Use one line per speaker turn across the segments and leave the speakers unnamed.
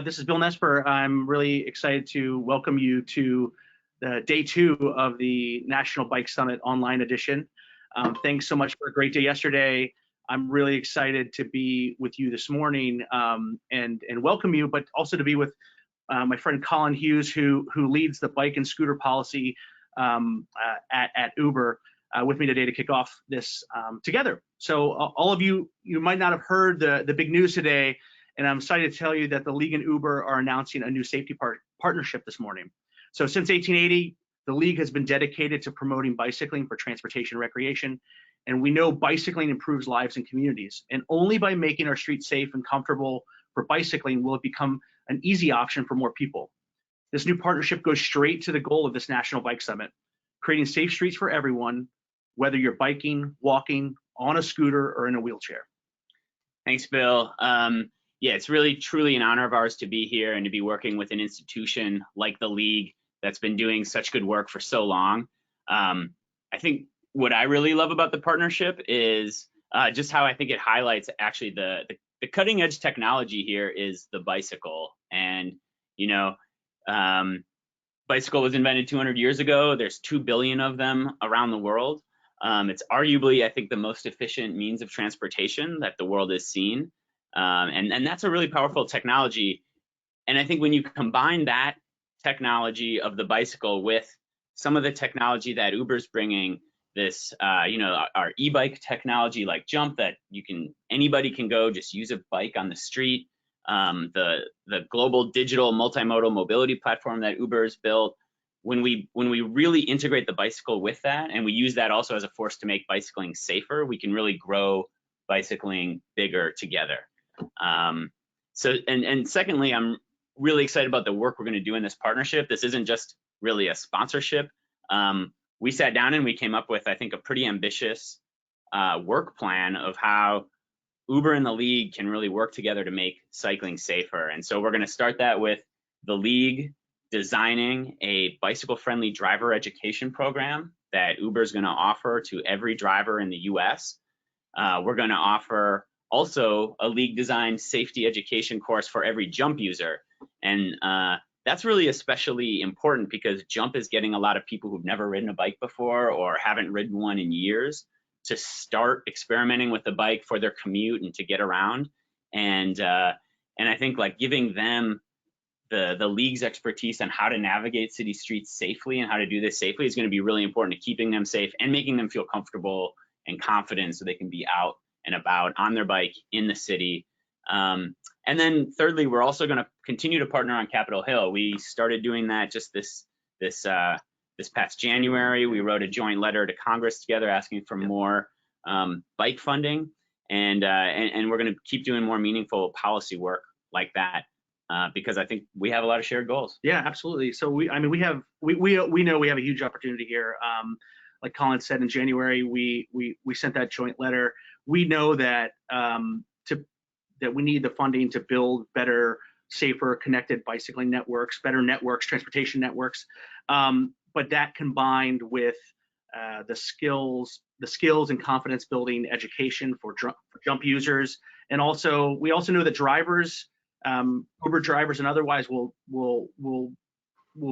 This is Bill Nesper. I'm really excited to welcome you to day 2 of the National Bike Summit online edition. Thanks so much for a great day yesterday. I'm really excited to be with you this morning and welcome you, but also to be with my friend Colin Hughes, who leads the bike and scooter policy at Uber, with me today to kick off this together. So all of you might not have heard the big news today, and I'm excited to tell you that the League and Uber are announcing a new safety partnership this morning. So since 1880, the League has been dedicated to promoting bicycling for transportation and recreation, and we know bicycling improves lives and communities, and only by making our streets safe and comfortable for bicycling will it become an easy option for more people. This new partnership goes straight to the goal of this National Bike Summit, creating safe streets for everyone, whether you're biking, walking, on a scooter, or in a wheelchair.
Thanks, Bill. Yeah, it's really truly an honor of ours to be here and to be working with an institution like the League that's been doing such good work for so long. I think what I really love about the partnership is just how I think it highlights actually the cutting edge technology here is the bicycle. And, you know, bicycle was invented 200 years ago. There's 2 billion of them around the world. It's arguably, I think, the most efficient means of transportation that the world has seen. And that's a really powerful technology. And I think when you combine that technology of the bicycle with some of the technology that Uber's bringing, this, our e-bike technology like Jump, that anybody can go just use a bike on the street, the global digital multimodal mobility platform that Uber has built. When we really integrate the bicycle with that, and we use that also as a force to make bicycling safer, we can really grow bicycling bigger together. And secondly, I'm really excited about the work we're going to do in this partnership. This isn't just really a sponsorship. We sat down and we came up with, I think, a pretty ambitious work plan of how Uber and the League can really work together to make cycling safer. And so we're going to start that with the League designing a bicycle-friendly driver education program that Uber is going to offer to every driver in the US. We're going to offer also a League-designed safety education course for every Jump user. And that's really especially important because Jump is getting a lot of people who've never ridden a bike before or haven't ridden one in years to start experimenting with the bike for their commute and to get around. And I think like giving them the League's expertise on how to navigate city streets safely and how to do this safely is going to be really important to keeping them safe and making them feel comfortable and confident so they can be out and about on their bike in the city. And then thirdly, we're also going to continue to partner on Capitol Hill. We started doing that just this past January. We wrote a joint letter to Congress together asking for more bike funding, and we're going to keep doing more meaningful policy work like that because I think we have a lot of shared goals.
Yeah, absolutely. So we know we have a huge opportunity here. Like Colin said, in January, we sent that joint letter. We know that that we need the funding to build better, safer, connected bicycling networks, better networks, transportation networks. But that combined with the skills and confidence building education for Jump users, and also we also know that drivers, Uber drivers and otherwise, will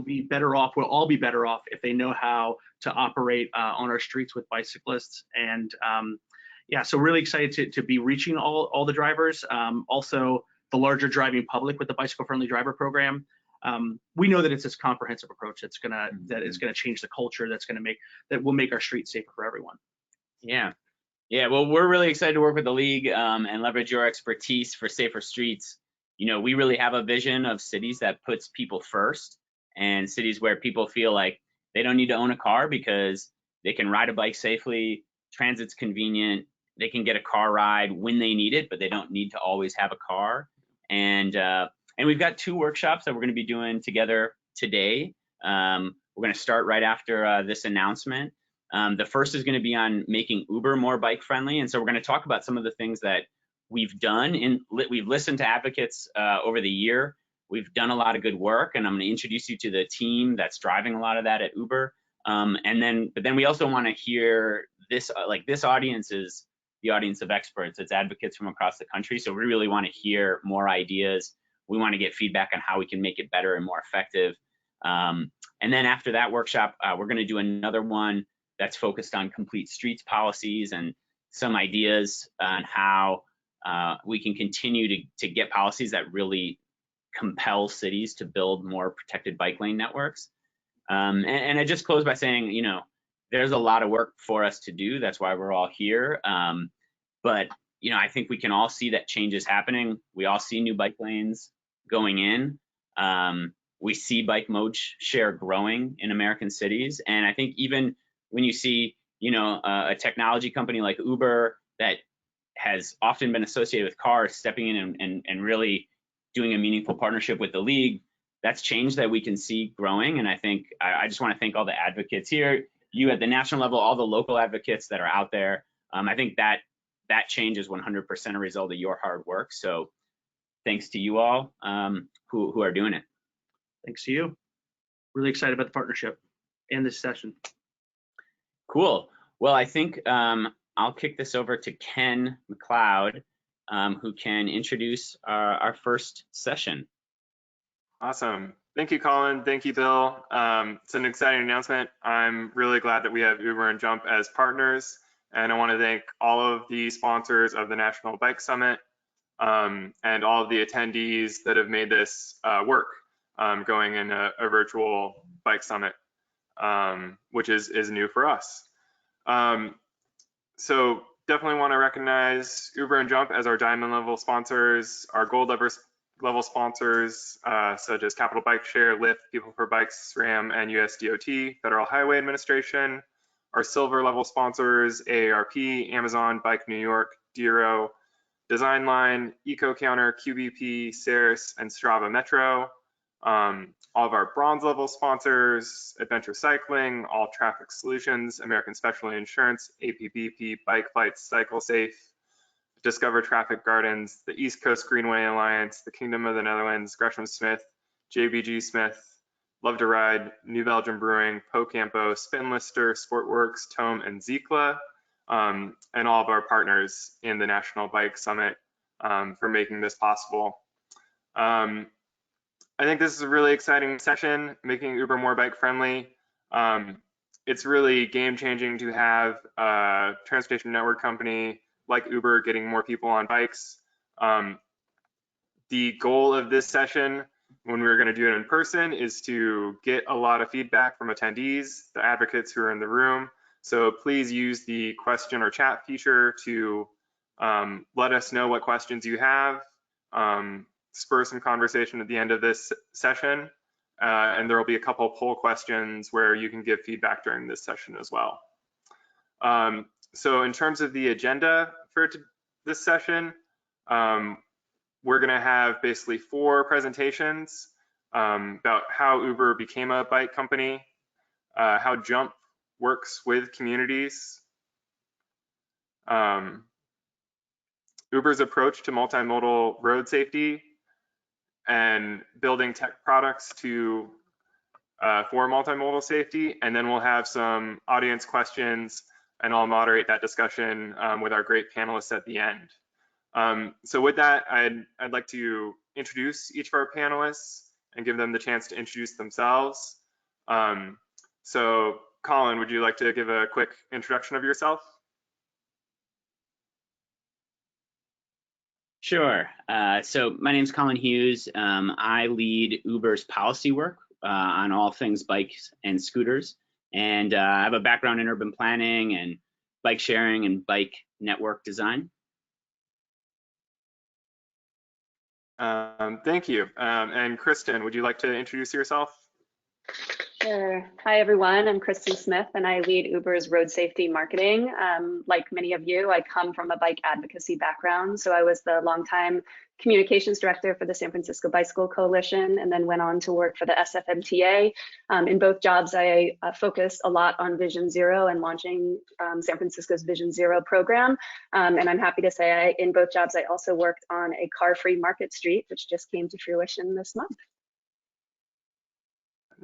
be better off. We'll all be better off if they know how to operate on our streets with bicyclists. And yeah, so really excited to be reaching all the drivers, also the larger driving public with the bicycle-friendly driver program. We know that it's this comprehensive approach that is gonna change the culture, that will make our streets safer for everyone.
Yeah. Well, we're really excited to work with the League and leverage your expertise for safer streets. You know, we really have a vision of cities that puts people first, and cities where people feel like they don't need to own a car because they can ride a bike safely, transit's convenient, they can get a car ride when they need it, but they don't need to always have a car. And we've got 2 workshops that we're going to be doing together today. We're going to start right after this announcement. The first is going to be on making Uber more bike friendly. And so we're going to talk about some of the things that we've done. We've listened to advocates over the year. We've done a lot of good work, and I'm going to introduce you to the team that's driving a lot of that at Uber. But then we also want to hear this, this audience is the audience of experts. It's advocates from across the country. So we really want to hear more ideas we want to get feedback on how we can make it better and more effective. And then after that workshop, we're going to do another one that's focused on complete streets policies and some ideas on how we can continue to get policies that really compel cities to build more protected bike lane networks. And I just close by saying, you know, there's a lot of work for us to do. That's why we're all here. But, you know, I think we can all see that change is happening. We all see new bike lanes going in. We see bike mode share growing in American cities. And I think even when you see, you know, a technology company like Uber that has often been associated with cars stepping in and really doing a meaningful partnership with the league, that's change that we can see growing. And I think I just want to thank all the advocates here, you at the national level, all the local advocates that are out there. I think that change is 100% a result of your hard work. So thanks to you all who are doing it.
Thanks to you. Really excited about the partnership and this session.
Cool. Well, I think I'll kick this over to Ken McLeod, who can introduce our first session.
Awesome. Thank you, Colin. Thank you, Bill. It's an exciting announcement. I'm really glad that we have Uber and Jump as partners. And I want to thank all of the sponsors of the National Bike Summit and all of the attendees that have made this work going in a virtual bike summit, which is new for us. So definitely want to recognize Uber and Jump as our diamond level sponsors, our gold level sponsors, such as Capital Bike Share, Lyft, People for Bikes, SRAM, and USDOT, Federal Highway Administration. Our silver level sponsors, AARP, Amazon, Bike New York, Dero, Design Line, EcoCounter, QBP, Ceres, and Strava Metro. All of our bronze level sponsors, Adventure Cycling, All Traffic Solutions, American Specialty Insurance, APBP, Bike Flights, Cycle Safe, Discover Traffic Gardens, the East Coast Greenway Alliance, the Kingdom of the Netherlands, Gresham Smith, JBG Smith, Love to Ride, New Belgium Brewing, Pocampo, Spinlister, Sportworks, Tome, and Zikla, and all of our partners in the National Bike Summit for making this possible. I think this is a really exciting session, making Uber more bike friendly. It's really game changing to have a transportation network company like Uber getting more people on bikes. The goal of this session, when we're going to do it in person, is to get a lot of feedback from attendees, the advocates who are in the room. So please use the question or chat feature to let us know what questions you have, spur some conversation at the end of this session, and there will be a couple poll questions where you can give feedback during this session as well. So in terms of the agenda for this session, we're going to have basically 4 presentations about how Uber became a bike company, how Jump works with communities, Uber's approach to multimodal road safety, and building tech products to for multimodal safety. And then we'll have some audience questions, and I'll moderate that discussion with our great panelists at the end. So with that, I'd like to introduce each of our panelists and give them the chance to introduce themselves. So Colin, would you like to give a quick introduction of yourself?
Sure. So my name's Colin Hughes. I lead Uber's policy work on all things bikes and scooters. And I have a background in urban planning and bike sharing and bike network design.
Thank you. And Kristen, would you like to introduce yourself?
Sure. Hi, everyone. I'm Kristen Smith, and I lead Uber's road safety marketing. Like many of you, I come from a bike advocacy background. So I was the longtime communications director for the San Francisco Bicycle Coalition, and then went on to work for the SFMTA. In both jobs, I focused a lot on Vision Zero and launching San Francisco's Vision Zero program. And I'm happy to say in both jobs, I also worked on a car-free Market Street, which just came to fruition this month.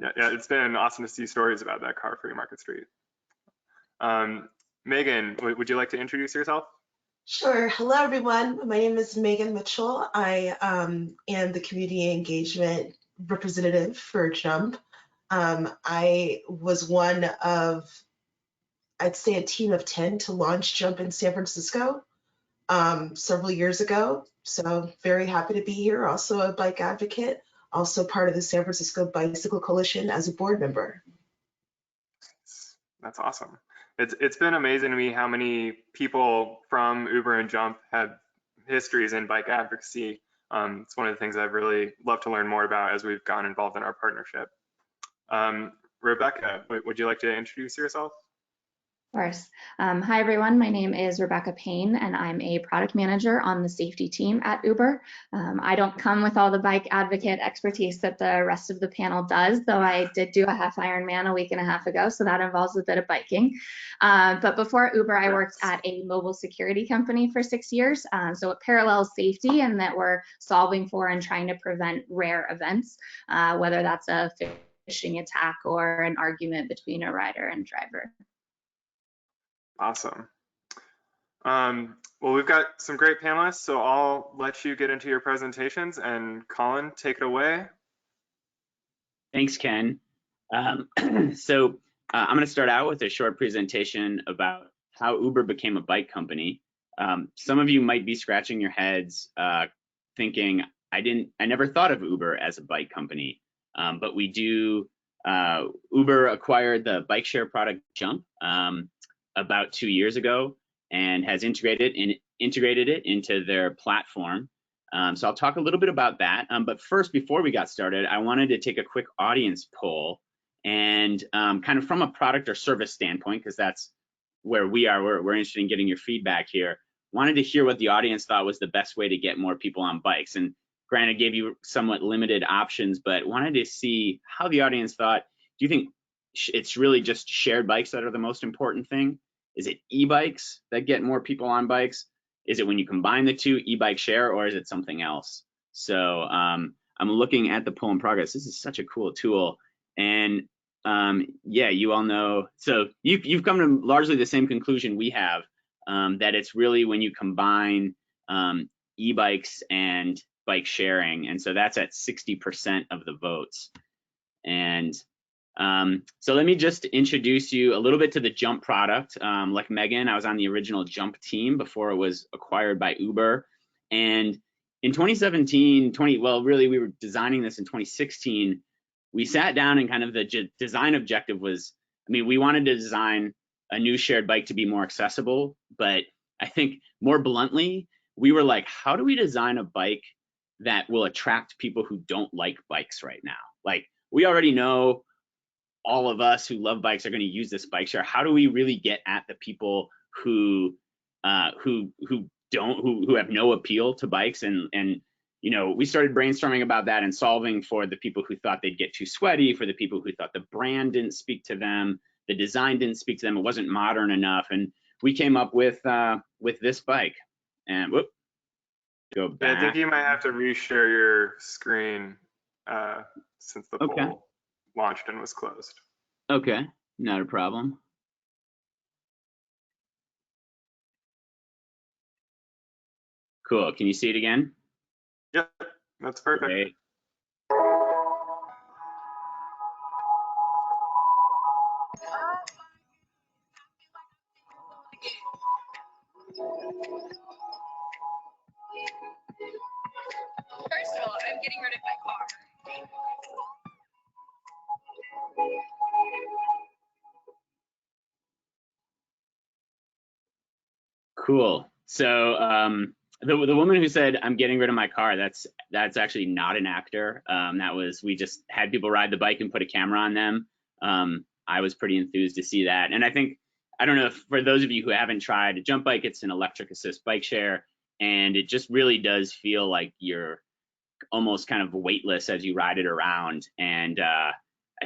Yeah, it's been awesome to see stories about that car-free Market Street. Megan, would you like to introduce yourself?
Sure. Hello, everyone. My name is Megan Mitchell. I am the community engagement representative for JUMP. I was one of, I'd say, a team of 10 to launch JUMP in San Francisco several years ago. So very happy to be here. Also a bike advocate, also part of the San Francisco Bicycle Coalition as a board member.
That's awesome. It's been amazing to me how many people from Uber and Jump have histories in bike advocacy. It's one of the things I've really loved to learn more about as we've gotten involved in our partnership. Rebecca, would you like to introduce yourself?
Of course. Hi, everyone. My name is Rebecca Payne, and I'm a product manager on the safety team at Uber. I don't come with all the bike advocate expertise that the rest of the panel does, though I did do a half Ironman a week and a half ago, so that involves a bit of biking. But before Uber, I worked at a mobile security company for 6 years. So it parallels safety and that we're solving for and trying to prevent rare events, whether that's a phishing attack or an argument between a rider and driver.
Awesome. Well, we've got some great panelists, so I'll let you get into your presentations, and Colin, take it away.
Thanks, Ken. I'm going to start out with a short presentation about how Uber became a bike company. Some of you might be scratching your heads thinking, I never thought of Uber as a bike company, but we do. Uber acquired the bike share product Jump about 2 years ago and has integrated it into their platform. So I'll talk a little bit about that. But first, before we got started, I wanted to take a quick audience poll and kind of from a product or service standpoint, because that's where we are, we're interested in getting your feedback here. Wanted to hear what the audience thought was the best way to get more people on bikes. And granted, gave you somewhat limited options, but wanted to see how the audience thought. Do you think it's really just shared bikes that are the most important thing? Is it e-bikes that get more people on bikes? Is it when you combine the two, e-bike share, or is it something else? So I'm looking at the poll in progress. This is such a cool tool. And yeah, you all know, so you've come to largely the same conclusion we have, that it's really when you combine e-bikes and bike sharing. And so that's at 60% of the votes. And so let me just introduce you a little bit to the Jump product. Like Megan, I was on the original Jump team before it was acquired by Uber. And in 2017, really we were designing this in 2016. We sat down and kind of the design objective was, we wanted to design a new shared bike to be more accessible, but I think more bluntly, we were like, how do we design a bike that will attract people who don't like bikes right now? Like, we already know all of us who love bikes are going to use this bike share. How do we really get at the people who have no appeal to bikes? And we started brainstorming about that and solving for the people who thought they'd get too sweaty, for the people who thought the brand didn't speak to them, the design didn't speak to them, it wasn't modern enough, and we came up with this bike. And go back.
I think you might have to reshare your screen since the poll launched and was closed.
Okay, not a problem. Cool. Can you see it again?
Yep, that's perfect.
Great.
First of all, I'm getting rid of my car.
Cool. So the woman who said I'm getting rid of my car, that's actually not an actor. We just had people ride the bike and put a camera on them. I was pretty enthused to see that. And I think, I don't know if for those of you who haven't tried a Jump bike, it's an electric assist bike share, and it just really does feel like you're almost kind of weightless as you ride it around. And I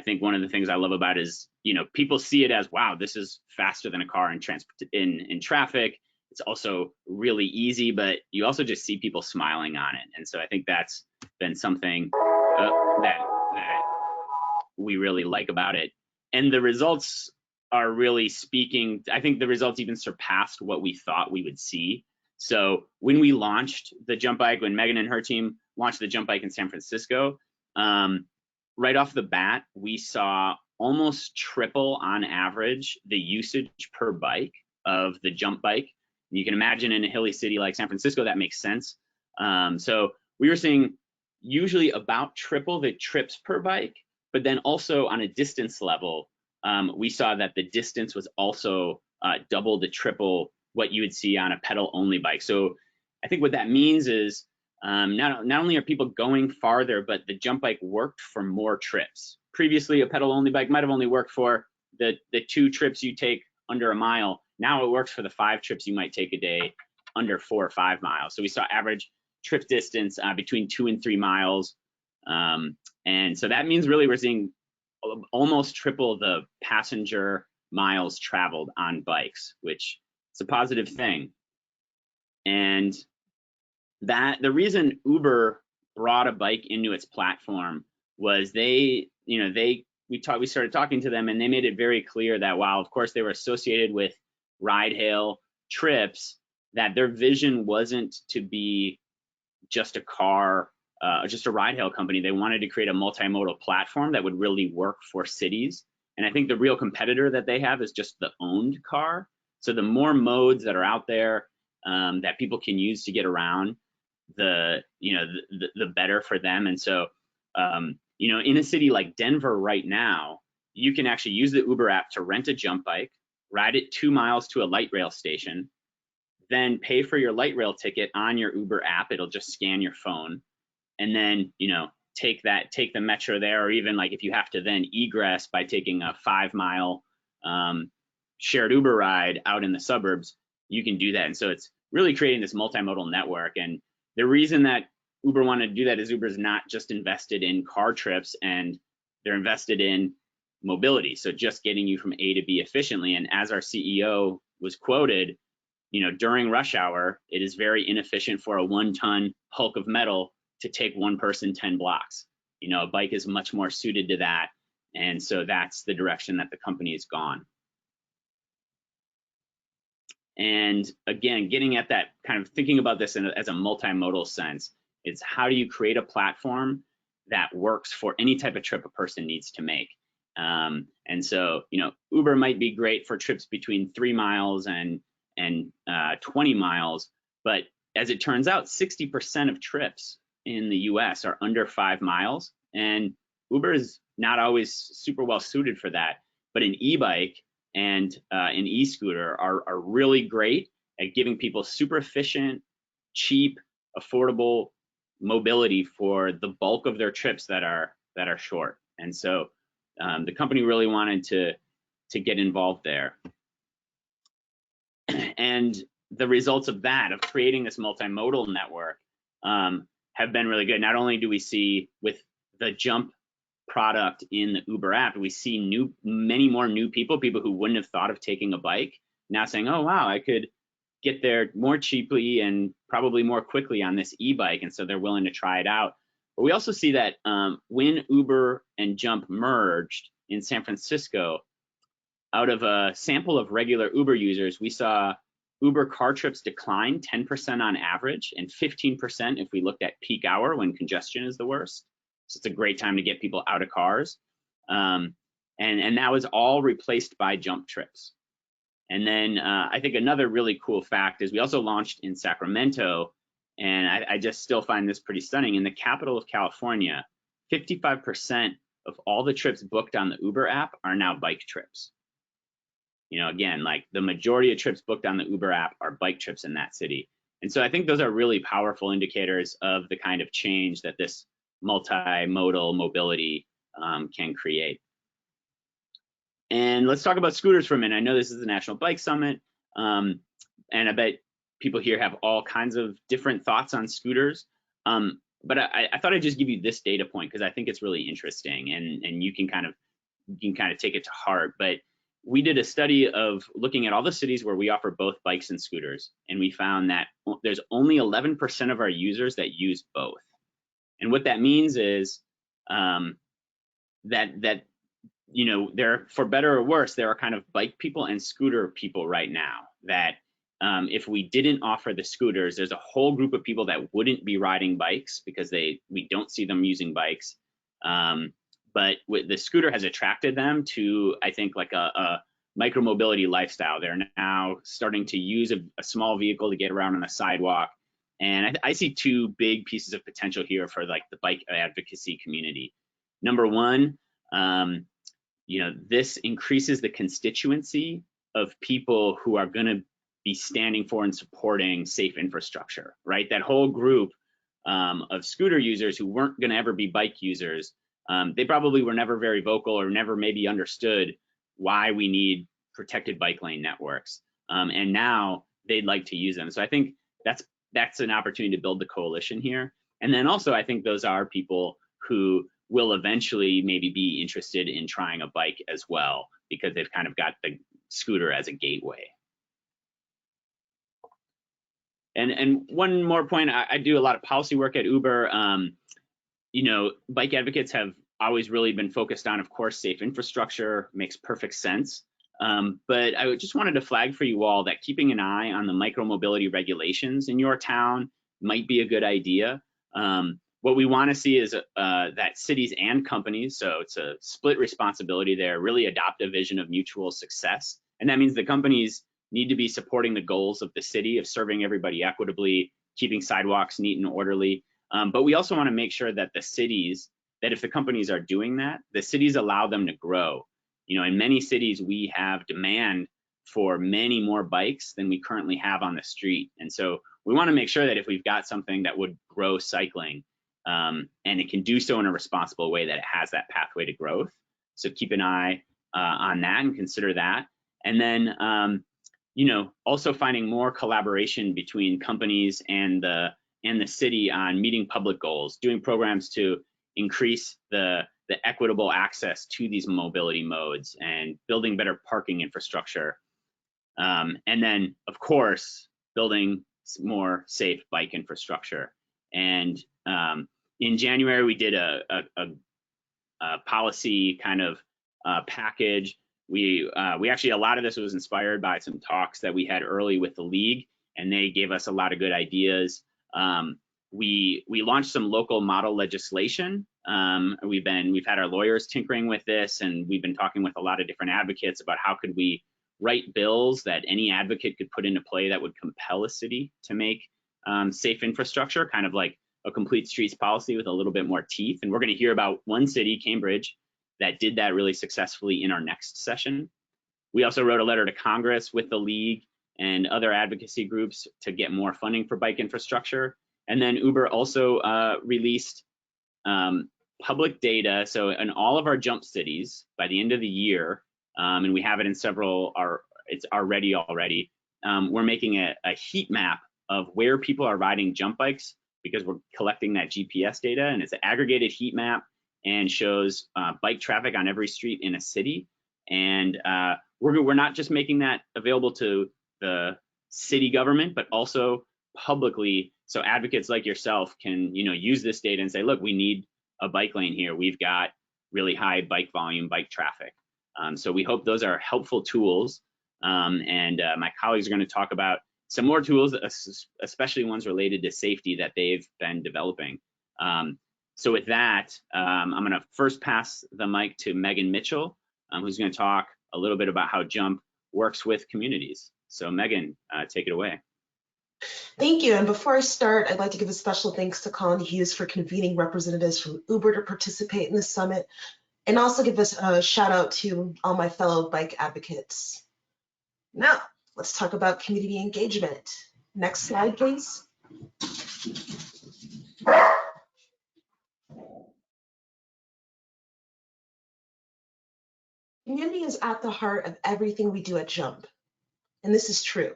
think one of the things I love about it is, people see it as, wow, this is faster than a car in traffic. It's also really easy, but you also just see people smiling on it. And so I think that's been something that we really like about it. And the results are really speaking. I think the results even surpassed what we thought we would see. So when we launched the jump bike, when Megan and her team launched the jump bike in San Francisco, right off the bat, we saw almost triple on average the usage per bike of the jump bike. You can imagine in a hilly city like San Francisco, that makes sense. So we were seeing usually about triple the trips per bike, but then also on a distance level, we saw that the distance was also double to triple what you would see on a pedal only bike. So I think what that means is not only are people going farther, but the jump bike worked for more trips. Previously, a pedal only bike might have only worked for the 2 trips you take under a mile. Now it works for the 5 trips you might take a day under 4 or 5 miles. So we saw average trip distance between 2 and 3 miles. And so that means really we're seeing almost triple the passenger miles traveled on bikes, which is a positive thing. And that the reason Uber brought a bike into its platform was we started talking to them, and they made it very clear that while of course they were associated with ride hail trips, that their vision wasn't to be just a car, just a ride hail company. They wanted to create a multimodal platform that would really work for cities. And I think the real competitor that they have is just the owned car. So the more modes that are out there that people can use to get around, the better for them. And so in a city like Denver right now, you can actually use the Uber app to rent a jump bike, ride it 2 miles to a light rail station, then pay for your light rail ticket on your Uber app. It'll just scan your phone, and then take the metro there, or even like if you have to then egress by taking a 5-mile shared Uber ride out in the suburbs, you can do that. And so it's really creating this multimodal network. And the reason that Uber wanted to do that is Uber's not just invested in car trips, and they're invested in mobility. So just getting you from A to B efficiently. And as our CEO was quoted, during rush hour, it is very inefficient for a 1-ton hulk of metal to take one person 10 blocks. A bike is much more suited to that. And so that's the direction that the company has gone. And again, getting at that, kind of thinking about this as a multimodal sense, it's how do you create a platform that works for any type of trip a person needs to make. And so, Uber might be great for trips between 3 miles and 20 miles, but as it turns out, 60% of trips in the US are under 5 miles, and Uber is not always super well suited for that. But an e-bike and an e-scooter are really great at giving people super efficient, cheap, affordable mobility for the bulk of their trips that are short. And so the company really wanted to get involved there. And the results of that, of creating this multimodal network, have been really good. Not only do we see with the Jump product in the Uber app, we see many more new people who wouldn't have thought of taking a bike, now saying, oh wow, I could get there more cheaply and probably more quickly on this e-bike, and so they're willing to try it out. But we also see that when Uber and Jump merged in San Francisco, out of a sample of regular Uber users, we saw Uber car trips decline 10% on average, and 15% if we looked at peak hour when congestion is the worst. So it's a great time to get people out of cars. And that was all replaced by Jump trips. And then I think another really cool fact is we also launched in Sacramento, and I just still find this pretty stunning. In the capital of California, 55% of all the trips booked on the Uber app are now bike trips. Again, like the majority of trips booked on the Uber app are bike trips in that city. And so I think those are really powerful indicators of the kind of change that this multimodal mobility can create. And let's talk about scooters for a minute. I know this is the National Bike Summit, and I bet people here have all kinds of different thoughts on scooters. But I thought I'd just give you this data point because I think it's really interesting, and you can kind of take it to heart. But we did a study of looking at all the cities where we offer both bikes and scooters, and we found that there's only 11% of our users that use both. And what that means is that there, for better or worse, there are kind of bike people and scooter people right now that if we didn't offer the scooters, there's a whole group of people that wouldn't be riding bikes because we don't see them using bikes. But the scooter has attracted them to, I think, like a micromobility lifestyle. They're now starting to use a small vehicle to get around on a sidewalk. And I see two big pieces of potential here for like the bike advocacy community. Number one, this increases the constituency of people who are going to be standing for and supporting safe infrastructure, right? That whole group of scooter users who weren't going to ever be bike users, they probably were never very vocal or never maybe understood why we need protected bike lane networks. And now they'd like to use them. So I think that's an opportunity to build the coalition here. And then also I think those are people who will eventually maybe be interested in trying a bike as well, because they've kind of got the scooter as a gateway. And one more point, I do a lot of policy work at Uber. Bike advocates have always really been focused on, of course, safe infrastructure, makes perfect sense. But I just wanted to flag for you all that keeping an eye on the micromobility regulations in your town might be a good idea. What we want to see is that cities and companies, so it's a split responsibility there, really adopt a vision of mutual success. And that means the companies need to be supporting the goals of the city of serving everybody equitably, keeping sidewalks neat and orderly. But we also want to make sure that the cities, that if the companies are doing that, the cities allow them to grow. In many cities, we have demand for many more bikes than we currently have on the street. And so we want to make sure that if we've got something that would grow cycling, and it can do so in a responsible way, that it has that pathway to growth. So keep an eye on that and consider that. And then, also finding more collaboration between companies and the city on meeting public goals, doing programs to increase the equitable access to these mobility modes and building better parking infrastructure. And then, of course, building more safe bike infrastructure. And in January, we did a policy kind of package. We actually, a lot of this was inspired by some talks that we had early with the league, and they gave us a lot of good ideas. We launched some local model legislation. We've had our lawyers tinkering with this, and we've been talking with a lot of different advocates about how could we write bills that any advocate could put into play that would compel a city to make safe infrastructure, kind of like a complete streets policy with a little bit more teeth. And we're going to hear about one city, Cambridge, that did that really successfully in our next session. We also wrote a letter to Congress with the league and other advocacy groups to get more funding for bike infrastructure. And then Uber also released public data. So in all of our jump cities by the end of the year, and we have it in several, it's already, we're making a heat map of where people are riding jump bikes, because we're collecting that GPS data, and it's an aggregated heat map and shows bike traffic on every street in a city. And we're not just making that available to the city government, but also publicly, so advocates like yourself can use this data and say, look, we need a bike lane here. We've got really high bike volume, bike traffic. So we hope those are helpful tools. And my colleagues are going to talk about some more tools, especially ones related to safety that they've been developing. So with that, I'm going to first pass the mic to Megan Mitchell, who's going to talk a little bit about how JUMP works with communities. So Megan, take it away.
Thank you. And before I start, I'd like to give a special thanks to Colin Hughes for convening representatives from Uber to participate in this summit, and also give us a shout out to all my fellow bike advocates. Now, let's talk about community engagement. Next slide, please. Community is at the heart of everything we do at JUMP, and this is true.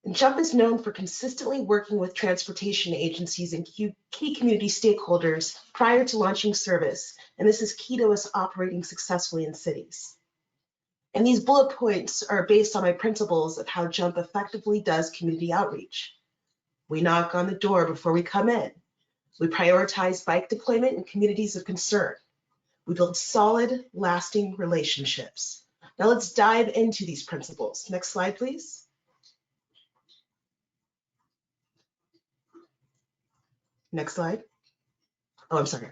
And JUMP is known for consistently working with transportation agencies and key community stakeholders prior to launching service, and this is key to us operating successfully in cities. And these bullet points are based on my principles of how JUMP effectively does community outreach. We knock on the door before we come in. We prioritize bike deployment in communities of concern. We build solid, lasting relationships. Now let's dive into these principles. Next slide, please. Next slide. Oh, I'm sorry.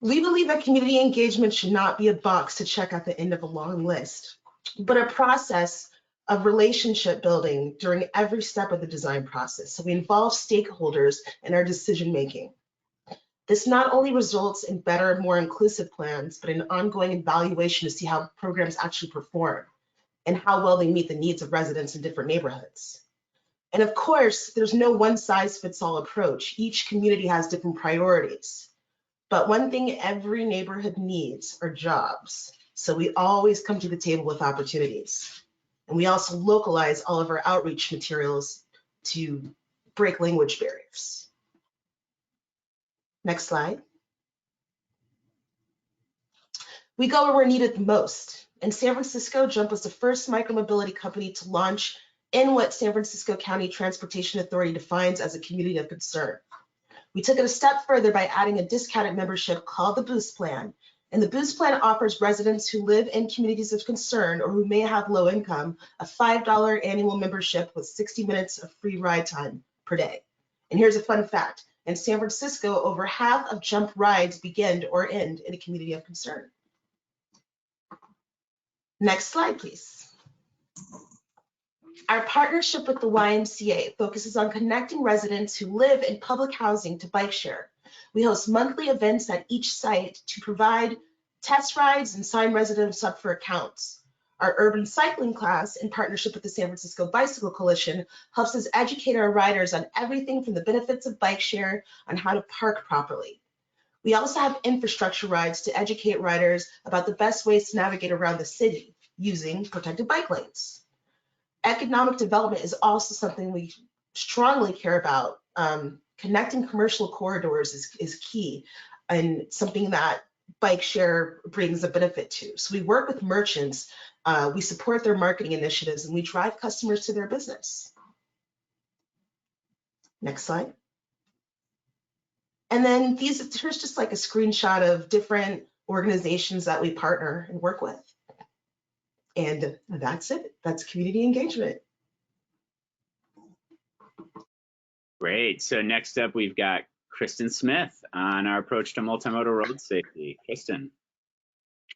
We believe that community engagement should not be a box to check at the end of a long list, but a process of relationship building during every step of the design process. So we involve stakeholders in our decision making. This not only results in better, more inclusive plans, but an ongoing evaluation to see how programs actually perform and how well they meet the needs of residents in different neighborhoods. And of course, there's no one size fits all approach. Each community has different priorities. But one thing every neighborhood needs are jobs. So we always come to the table with opportunities. And we also localize all of our outreach materials to break language barriers. Next slide. We go where we're needed the most. In San Francisco, Jump was the first micromobility company to launch in what San Francisco County Transportation Authority defines as a community of concern. We took it a step further by adding a discounted membership called the Boost Plan. And the Boost Plan offers residents who live in communities of concern or who may have low income a $5 annual membership with 60 minutes of free ride time per day. And here's a fun fact. In San Francisco, over half of Jump rides begin or end in a community of concern. Next slide, please. Our partnership with the YMCA focuses on connecting residents who live in public housing to bike share. We host monthly events at each site to provide test rides and sign residents up for accounts. Our urban cycling class, in partnership with the San Francisco Bicycle Coalition, helps us educate our riders on everything from the benefits of bike share on how to park properly. We also have infrastructure rides to educate riders about the best ways to navigate around the city using protected bike lanes. Economic development is also something we strongly care about. Connecting commercial corridors is key and something that bike share brings a benefit to. So we work with merchants, we support their marketing initiatives, and we drive customers to their business. Next slide. And then here's just like a screenshot of different organizations that we partner and work with. And that's it. That's community engagement.
Great. So next up, we've got Kristen Smith on our approach to multimodal road safety. Kristen.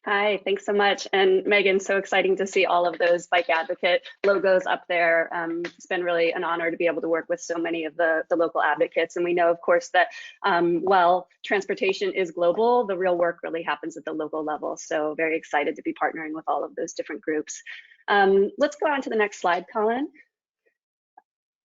Hi, thanks so much. And Megan, so exciting to see all of those bike advocate logos up there. It's been really an honor to be able to work with so many of the local advocates. And we know, of course, that while transportation is global, the real work really happens at the local level. So very excited to be partnering with all of those different groups. Let's go on to the next slide, Colin.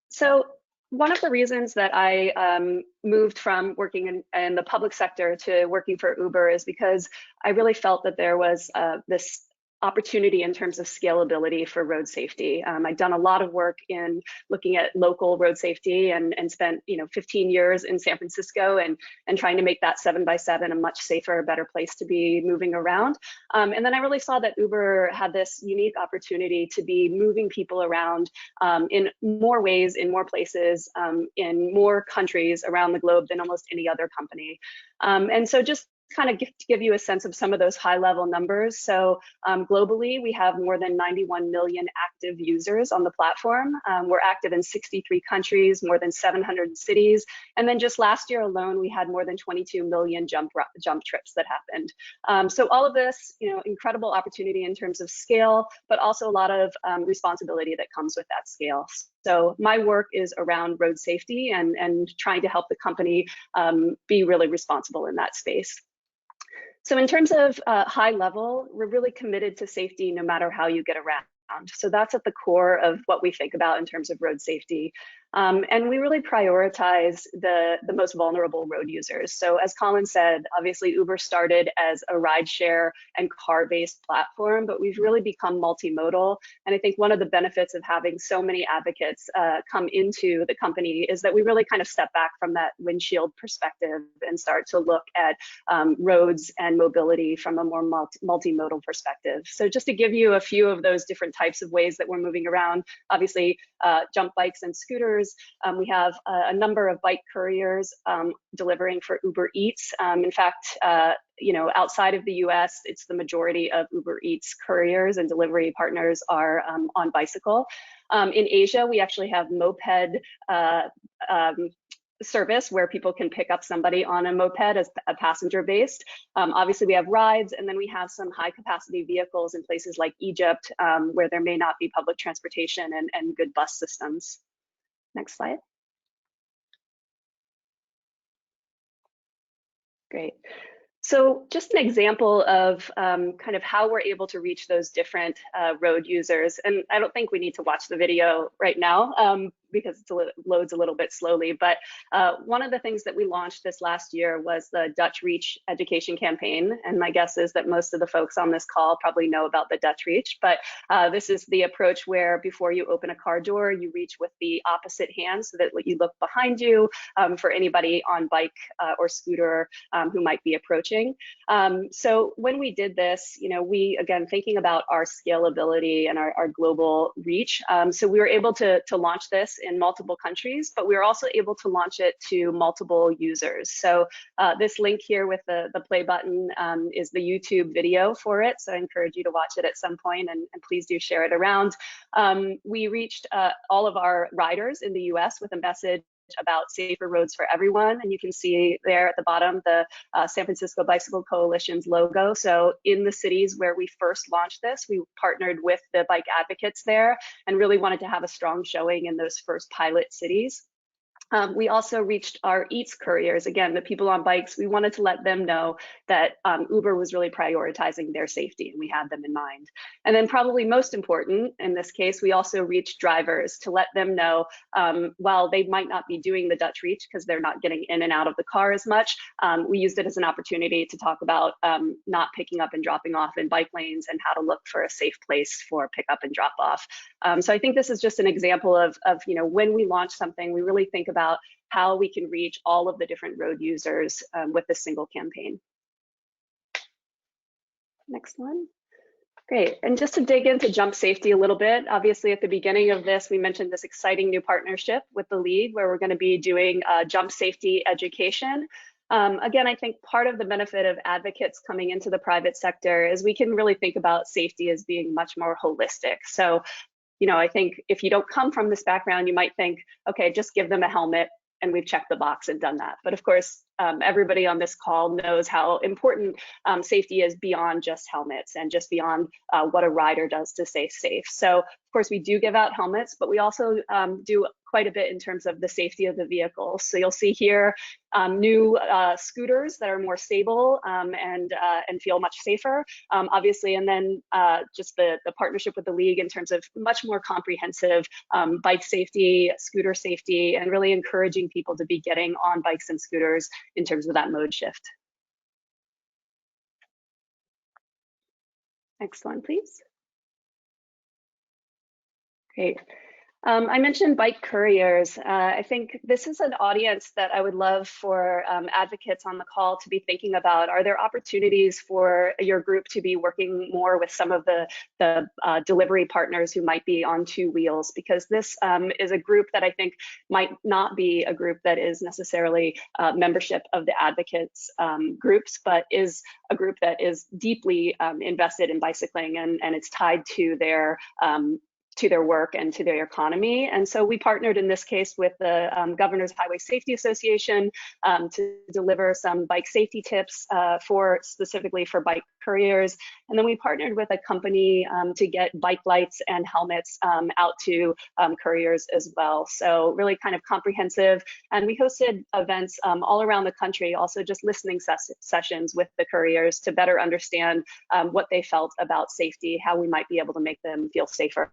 So one of the reasons that I moved from working in the public sector to working for Uber is because I really felt that there was this opportunity in terms of scalability for road safety. I'd done a lot of work in looking at local road safety and spent 15 years in San Francisco and trying to make that 7x7 a much safer, better place to be moving around. And then I really saw that Uber had this unique opportunity to be moving people around in more ways, in more places, in more countries around the globe than almost any other company. And so just kind of to give you a sense of some of those high level numbers. So globally, we have more than 91 million active users on the platform. We're active in 63 countries, more than 700 cities. And then just last year alone, we had more than 22 million jump trips that happened. So all of this, incredible opportunity in terms of scale, but also a lot of responsibility that comes with that scale. So my work is around road safety and trying to help the company be really responsible in that space. So in terms of high level, we're really committed to safety no matter how you get around. So that's at the core of what we think about in terms of road safety. And we really prioritize the most vulnerable road users. So as Colin said, obviously Uber started as a rideshare and car-based platform, but we've really become multimodal. And I think one of the benefits of having so many advocates come into the company is that we really kind of step back from that windshield perspective and start to look at roads and mobility from a more multimodal perspective. So just to give you a few of those different types of ways that we're moving around, obviously jump bikes and scooters. We have a number of bike couriers delivering for Uber Eats. In fact, outside of the US, it's the majority of Uber Eats couriers and delivery partners are on bicycle. In Asia, we actually have moped service where people can pick up somebody on a moped as a passenger based. Obviously we have rides, and then we have some high capacity vehicles in places like Egypt where there may not be public transportation and good bus systems. Next slide. Great. So just an example of kind of how we're able to reach those different road users. And I don't think we need to watch the video right now because it loads a little bit slowly. But one of the things that we launched this last year was the Dutch Reach education campaign. And my guess is that most of the folks on this call probably know about the Dutch Reach. But this is the approach where before you open a car door, you reach with the opposite hand so that you look behind you for anybody on bike or scooter who might be approaching. So when we did this, we, again, thinking about our scalability and our global reach. So we were able to launch this in multiple countries, but we were also able to launch it to multiple users. So this link here with the play button is the YouTube video for it. So I encourage you to watch it at some point, and please do share it around. We reached all of our riders in the US with a message about safer roads for everyone. And you can see there at the bottom, the San Francisco Bicycle Coalition's logo. So in the cities where we first launched this, we partnered with the bike advocates there and really wanted to have a strong showing in those first pilot cities. We also reached our Eats couriers, again, the people on bikes. We wanted to let them know that Uber was really prioritizing their safety, and we had them in mind. And then probably most important in this case, we also reached drivers to let them know while they might not be doing the Dutch Reach because they're not getting in and out of the car as much, we used it as an opportunity to talk about not picking up and dropping off in bike lanes and how to look for a safe place for pickup and drop off. So I think this is just an example of when we launch something, we really think about how we can reach all of the different road users with this single campaign. Next one. Great. And just to dig into jump safety a little bit, obviously at the beginning of this, we mentioned this exciting new partnership with the league where we're going to be doing jump safety education. Again, I think part of the benefit of advocates coming into the private sector is we can really think about safety as being much more holistic. So I think if you don't come from this background, you might think, okay, just give them a helmet and we've checked the box and done that. But of course, everybody on this call knows how important safety is beyond just helmets and just beyond what a rider does to stay safe. So of course, we do give out helmets, but we also do quite a bit in terms of the safety of the vehicle. So you'll see here new scooters that are more stable and feel much safer, obviously, and then just the partnership with the league in terms of much more comprehensive bike safety, scooter safety, and really encouraging people to be getting on bikes and scooters in terms of that mode shift. Next one, please. Great. I mentioned bike couriers. I think this is an audience that I would love for advocates on the call to be thinking about. Are there opportunities for your group to be working more with some of the delivery partners who might be on two wheels? Because this is a group that I think might not be a group that is necessarily membership of the advocates groups, but is a group that is deeply invested in bicycling and it's tied to their work and to their economy. And so we partnered in this case with the Governor's Highway Safety Association to deliver some bike safety tips specifically for bike couriers. And then we partnered with a company to get bike lights and helmets out to couriers as well. So really kind of comprehensive. And we hosted events all around the country, also just listening sessions with the couriers to better understand what they felt about safety, how we might be able to make them feel safer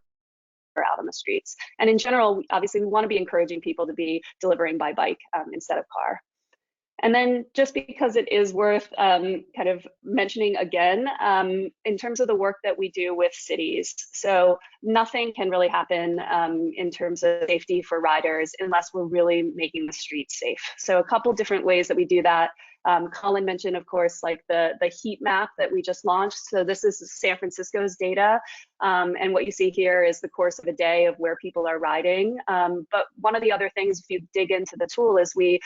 out on the streets. And in general, obviously, we want to be encouraging people to be delivering by bike instead of car. And then just because it is worth kind of mentioning again, in terms of the work that we do with cities. So nothing can really happen in terms of safety for riders unless we're really making the streets safe. So a couple different ways that we do that. Colin mentioned, of course, like the heat map that we just launched. So this is San Francisco's data. And what you see here is the course of a day of where people are riding. But one of the other things, if you dig into the tool, is we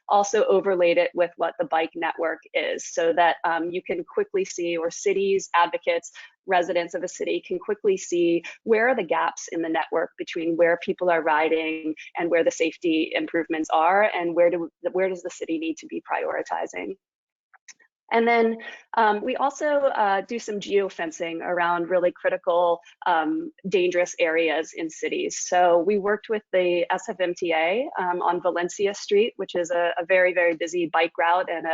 also overlaid it with what the bike network is, so that you can quickly see, or cities, advocates, residents of a city can quickly see where are the gaps in the network between where people are riding and where the safety improvements are, and where does the city need to be prioritizing. And then we also do some geofencing around really critical, dangerous areas in cities. So we worked with the SFMTA on Valencia Street, which is a very, very busy bike route, and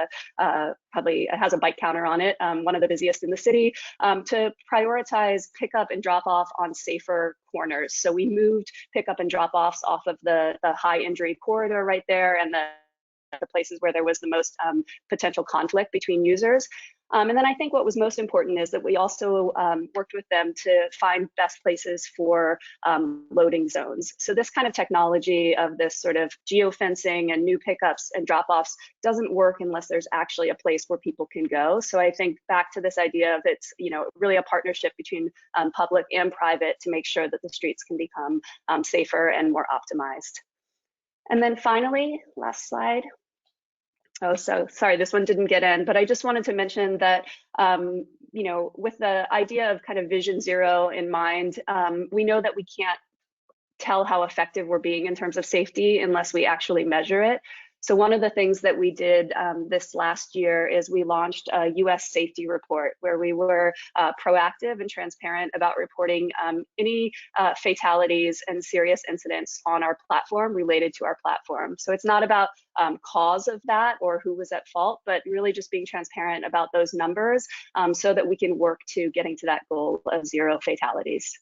probably has a bike counter on it, one of the busiest in the city, to prioritize pickup and drop off on safer corners. So we moved pickup and drop offs off of the high injury corridor right there, and the places where there was the most potential conflict between users. And then I think what was most important is that we also worked with them to find best places for loading zones. So this kind of technology of this sort of geofencing and new pickups and drop-offs doesn't work unless there's actually a place where people can go. So I think back to this idea of it's, you know, really a partnership between public and private to make sure that the streets can become safer and more optimized. And then finally, last slide. Oh, so sorry, this one didn't get in, but I just wanted to mention that, you know, with the idea of kind of Vision Zero in mind, we know that we can't tell how effective we're being in terms of safety unless we actually measure it. So one of the things that we did this last year is we launched a US safety report, where we were proactive and transparent about reporting any fatalities and serious incidents on our platform related to our platform. So it's not about cause of that or who was at fault, but really just being transparent about those numbers so that we can work to getting to that goal of 0 fatalities.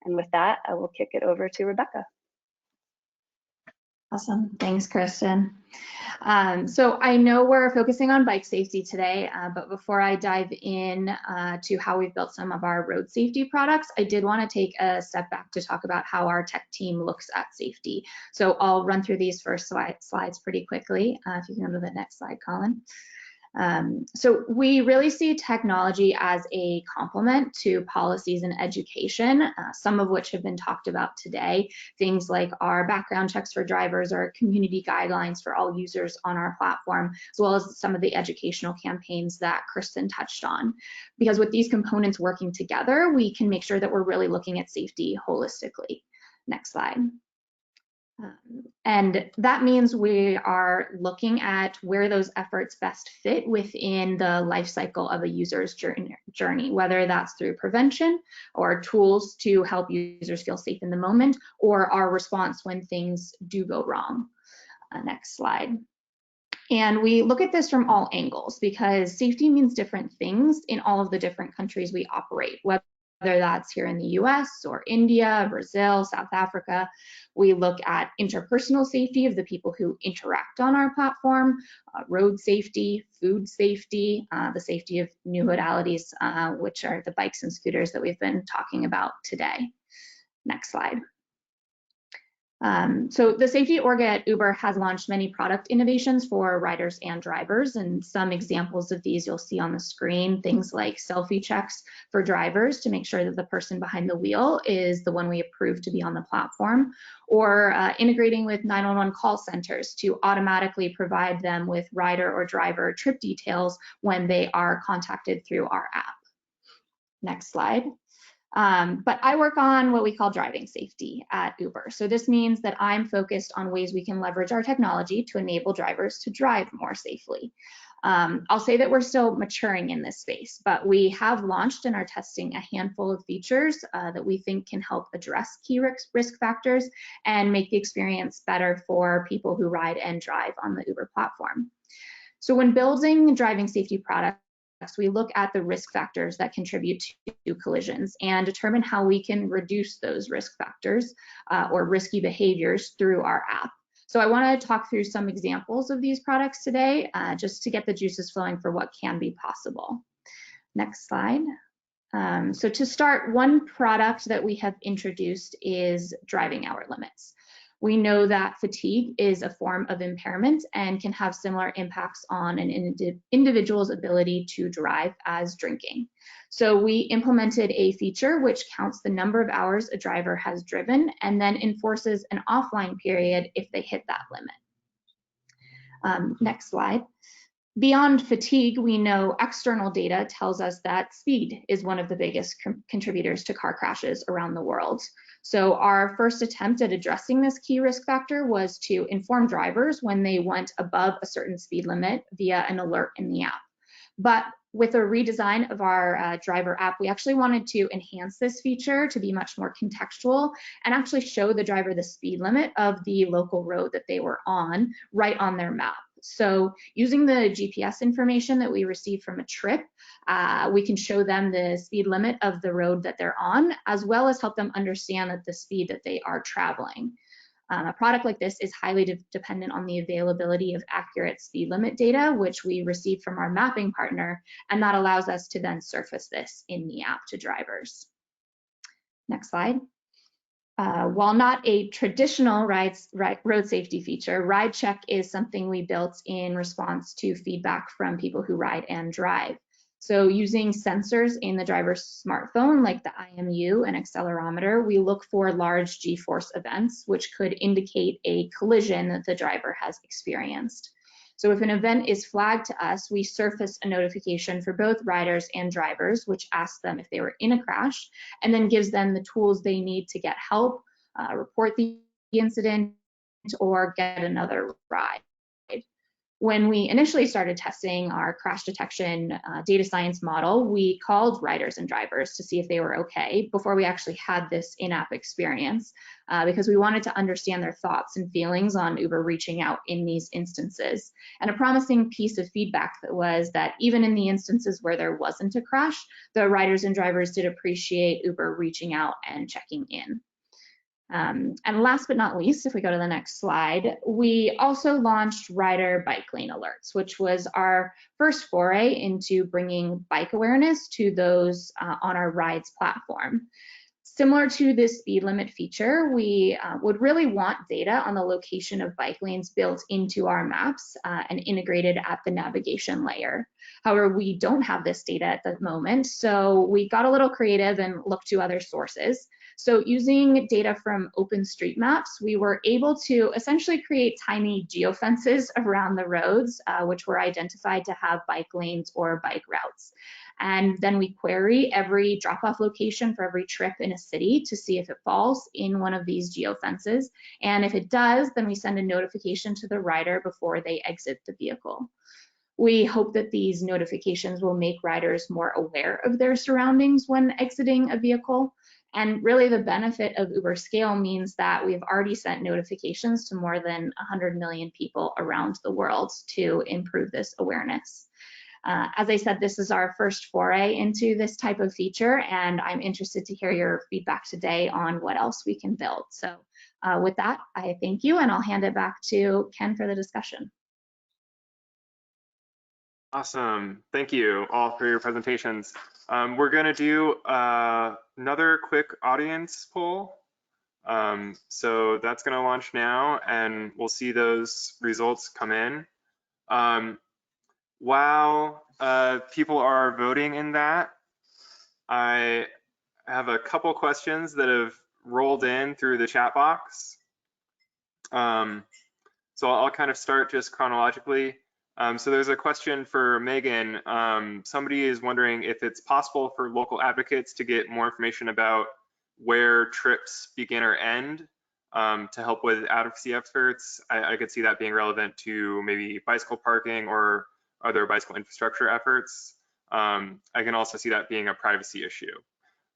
And with that, I will kick it over to Rebecca.
Awesome, thanks, Kristen. So I know we're focusing on bike safety today, but before I dive in to how we've built some of our road safety products, I did want to take a step back to talk about how our tech team looks at safety. So I'll run through these first slides pretty quickly. If you can go to the next slide, Colin. So we really see technology as a complement to policies and education, some of which have been talked about today. Things like our background checks for drivers, or community guidelines for all users on our platform, as well as some of the educational campaigns that Kristen touched on. Because with these components working together, we can make sure that we're really looking at safety holistically. Next slide. And that means we are looking at where those efforts best fit within the life cycle of a user's journey, whether that's through prevention or tools to help users feel safe in the moment, or our response when things do go wrong. Next slide. And we look at this from all angles, because safety means different things in all of the different countries we operate, whether that's here in the US or India, Brazil, South Africa. We look at interpersonal safety of the people who interact on our platform, road safety, food safety, the safety of new modalities, which are the bikes and scooters that we've been talking about today. Next slide. So the safety org at Uber has launched many product innovations for riders and drivers, and some examples of these you'll see on the screen. Things like selfie checks for drivers to make sure that the person behind the wheel is the one we approve to be on the platform, or integrating with 911 call centers to automatically provide them with rider or driver trip details when they are contacted through our app. Next slide. But I work on what we call driving safety at Uber. So this means that I'm focused on ways we can leverage our technology to enable drivers to drive more safely. I'll say that we're still maturing in this space, but we have launched and are testing a handful of features that we think can help address key risk factors and make the experience better for people who ride and drive on the Uber platform. So when building driving safety products, we look at the risk factors that contribute to collisions and determine how we can reduce those risk factors or risky behaviors through our app. So I want to talk through some examples of these products today, just to get the juices flowing for what can be possible. Next slide. So to start, one product that we have introduced is driving hour limits. We know that fatigue is a form of impairment and can have similar impacts on an individual's ability to drive as drinking. So we implemented a feature which counts the number of hours a driver has driven and then enforces an offline period if they hit that limit. Next slide. Beyond fatigue, we know external data tells us that speed is one of the biggest contributors to car crashes around the world. So our first attempt at addressing this key risk factor was to inform drivers when they went above a certain speed limit via an alert in the app. But with a redesign of our driver app, we actually wanted to enhance this feature to be much more contextual and actually show the driver the speed limit of the local road that they were on right on their map. So using the GPS information that we receive from a trip, we can show them the speed limit of the road that they're on, as well as help them understand that the speed that they are traveling. A product like this is highly dependent on the availability of accurate speed limit data, which we receive from our mapping partner, and that allows us to then surface this in the app to drivers. Next slide. While not a traditional road safety feature, Ride Check is something we built in response to feedback from people who ride and drive. So using sensors in the driver's smartphone, like the IMU and accelerometer, we look for large G-force events, which could indicate a collision that the driver has experienced. So if an event is flagged to us, we surface a notification for both riders and drivers, which asks them if they were in a crash, and then gives them the tools they need to get help, report the incident, or get another ride. When we initially started testing our crash detection data science model, we called riders and drivers to see if they were okay before we actually had this in-app experience, because we wanted to understand their thoughts and feelings on Uber reaching out in these instances. And a promising piece of feedback was that even in the instances where there wasn't a crash, the riders and drivers did appreciate Uber reaching out and checking in. And last but not least, if we go to the next slide, we also launched rider bike lane alerts, which was our first foray into bringing bike awareness to those on our rides platform. Similar to this speed limit feature, we would really want data on the location of bike lanes built into our maps and integrated at the navigation layer. However, we don't have this data at the moment, so we got a little creative and looked to other sources. So using data from OpenStreetMaps, we were able to essentially create tiny geofences around the roads, which were identified to have bike lanes or bike routes. And then we query every drop-off location for every trip in a city to see if it falls in one of these geofences. And if it does, then we send a notification to the rider before they exit the vehicle. We hope that these notifications will make riders more aware of their surroundings when exiting a vehicle. And really the benefit of Uber Scale means that we've already sent notifications to more than 100 million people around the world to improve this awareness. As I said, this is our first foray into this type of feature, and I'm interested to hear your feedback today on what else we can build. So with that, I thank you, and I'll hand it back to Ken for the discussion.
Awesome. Thank you all for your presentations. We're going to do another quick audience poll. So that's going to launch now, and we'll see those results come in. While people are voting in that, I have a couple questions that have rolled in through the chat box. So I'll kind of start just chronologically. So there's a question for Megan. Somebody is wondering if it's possible for local advocates to get more information about where trips begin or end to help with advocacy efforts. I could see that being relevant to maybe bicycle parking or other bicycle infrastructure efforts. I can also see that being a privacy issue.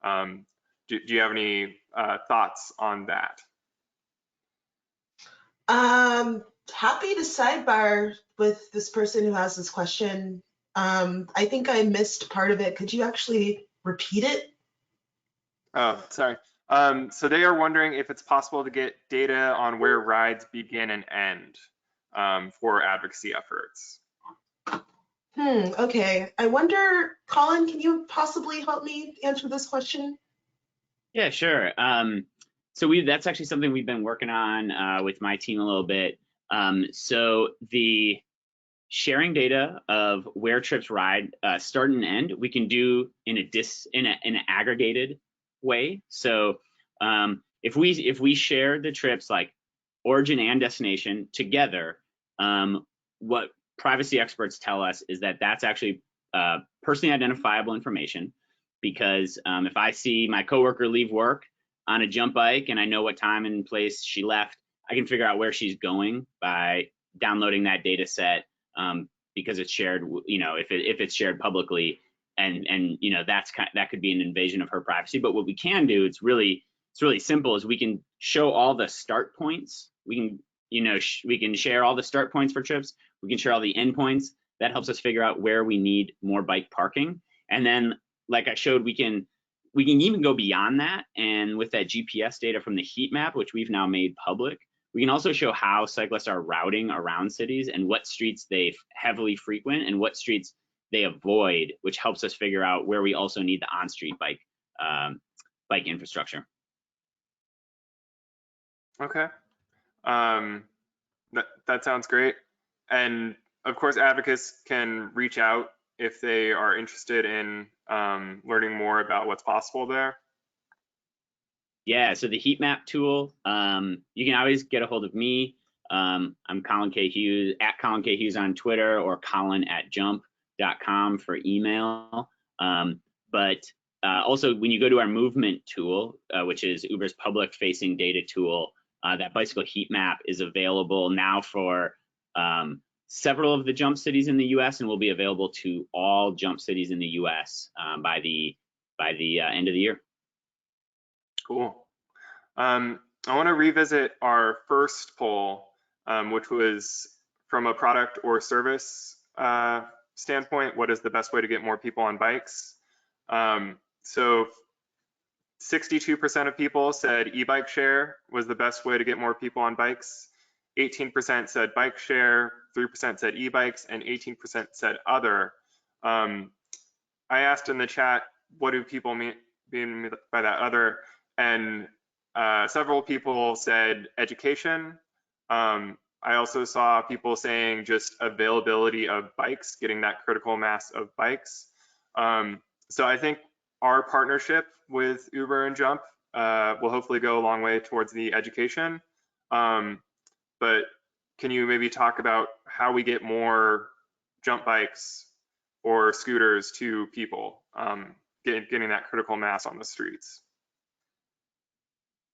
Do you have any thoughts on that?
Happy to sidebar with this person who has this question. I think I missed part of it. Could you actually repeat it?
Oh, sorry. So they are wondering if it's possible to get data on where rides begin and end for advocacy efforts.
Okay. I wonder, Colin, can you possibly help me answer this question?
Yeah, sure. So that's actually something we've been working on with my team a little bit. So the sharing data of where trips ride start and end, we can do in an aggregated way. So if we share the trips like origin and destination together, what privacy experts tell us is that that's actually personally identifiable information, because if I see my coworker leave work on a jump bike and I know what time and place she left, I can figure out where she's going by downloading that data set, because it's shared, if it's shared publicly, and that could be an invasion of her privacy. But what we can do, it's really simple, is we can show all the start points. We can we can share all the start points for trips. We can share all the end points. That helps us figure out where we need more bike parking. And then, like I showed, we can even go beyond that. And with that GPS data from the heat map, which we've now made public, we can also show how cyclists are routing around cities and what streets they heavily frequent and what streets they avoid, which helps us figure out where we also need the on-street bike infrastructure.
Okay. That sounds great. And of course, advocates can reach out if they are interested in learning more about what's possible there.
Yeah, so the heat map tool, you can always get a hold of me. I'm Colin K. Hughes, at Colin K. Hughes on Twitter, or colin@jump.com for email. But also, when you go to our movement tool, which is Uber's public-facing data tool, that bicycle heat map is available now for several of the jump cities in the US, and will be available to all jump cities in the US by the end of the year.
Cool. I want to revisit our first poll, which was from a product or service standpoint. What is the best way to get more people on bikes? So 62% of people said e-bike share was the best way to get more people on bikes. 18% said bike share, 3% said e-bikes, and 18% said other. I asked in the chat, what do people mean by that other? And several people said education. I also saw people saying just availability of bikes, getting that critical mass of bikes. So I think our partnership with Uber and Jump will hopefully go a long way towards the education. But can you maybe talk about how we get more jump bikes or scooters to people, getting that critical mass on the streets?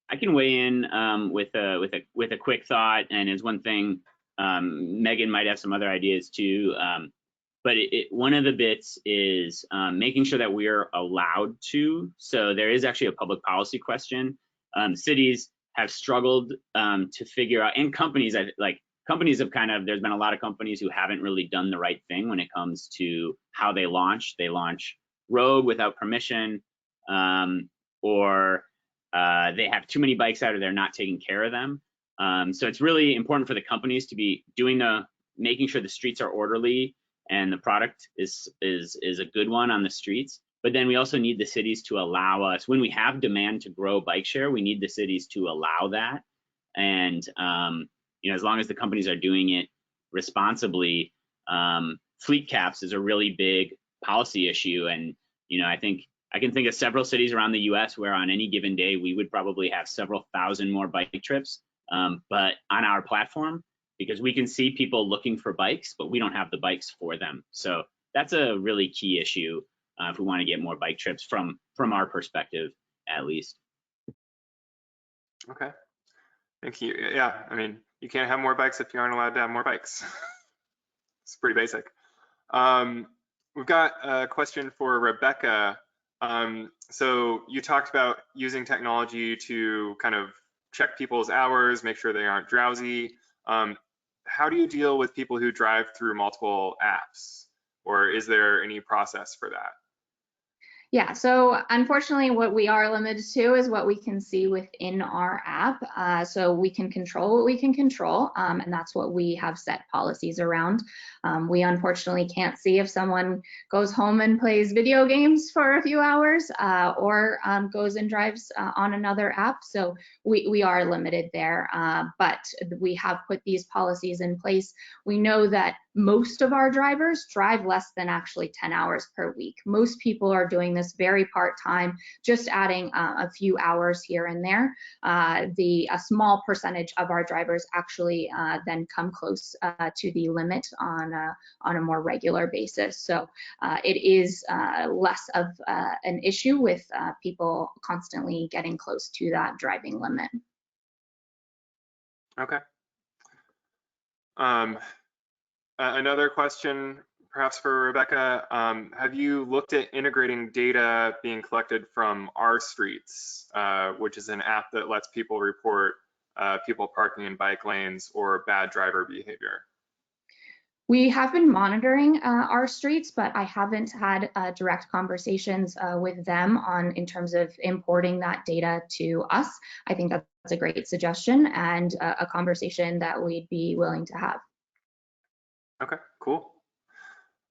I can weigh in with a quick thought, and as one thing, Megan might have some other ideas too. But one of the bits is making sure that we're allowed to. So there is actually a public policy question. Cities have struggled to figure out, and companies have there's been a lot of companies who haven't really done the right thing when it comes to how they launch. They launch rogue without permission, or they have too many bikes out, or they're not taking care of them. So it's really important for the companies to be making sure the streets are orderly and the product is a good one on the streets. But then we also need the cities to allow us, when we have demand to grow bike share, we need the cities to allow that. And as long as the companies are doing it responsibly, fleet caps is a really big policy issue. And I can think of several cities around the US where on any given day we would probably have several thousand more bike trips, but on our platform, because we can see people looking for bikes, but we don't have the bikes for them. So that's a really key issue if we want to get more bike trips from our perspective, at least.
Okay, thank you. Yeah, I mean, you can't have more bikes if you aren't allowed to have more bikes. It's pretty basic. We've got a question for Rebecca. So you talked about using technology to kind of check people's hours, make sure they aren't drowsy. How do you deal with people who drive through multiple apps, or is there any process for that?
Yeah, so unfortunately what we are limited to is what we can see within our app. So we can control what we can control, and that's what we have set policies around. We unfortunately can't see if someone goes home and plays video games for a few hours or goes and drives on another app. So we are limited there, but we have put these policies in place. We know that most of our drivers drive less than actually 10 hours per week. Most people are doing this very part-time, just adding a few hours here and there. A small percentage of our drivers actually then come close to the limit on a more regular basis. So it is less of an issue with people constantly getting close to that driving limit.
Okay. Another question, perhaps for Rebecca, have you looked at integrating data being collected from our streets, which is an app that lets people report people parking in bike lanes or bad driver behavior?
We have been monitoring our streets, but I haven't had direct conversations with them in terms of importing that data to us. I think that's a great suggestion and a conversation that we'd be willing to have.
Okay, cool.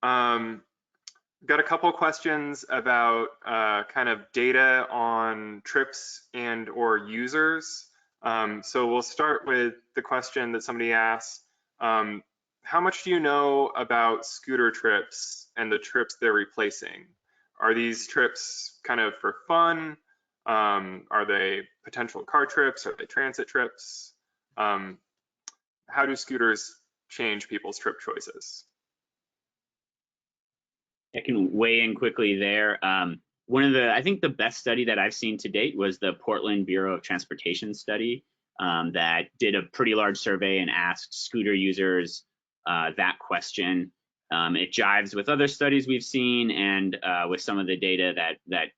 Got a couple questions about kind of data on trips and or users. So we'll start with the question that somebody asked. How much do you know about scooter trips and the trips they're replacing? Are these trips kind of for fun? Are they potential car trips? Are they transit trips? How do scooters change people's trip choices?
I can weigh in quickly there. I think the best study that I've seen to date was the Portland Bureau of Transportation study that did a pretty large survey and asked scooter users that question. It jives with other studies we've seen and with some of the data that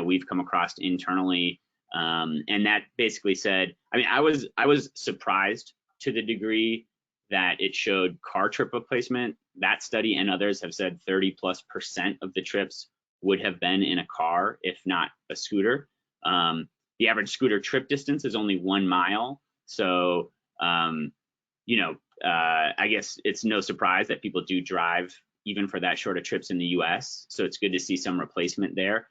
we've come across internally. And that basically said, I mean, I was surprised to the degree that it showed car trip replacement. That study and others have said 30+% of the trips would have been in a car, if not a scooter. The average scooter trip distance is only 1 mile. So, I guess it's no surprise that people do drive even for that short of trips in the US. So it's good to see some replacement there.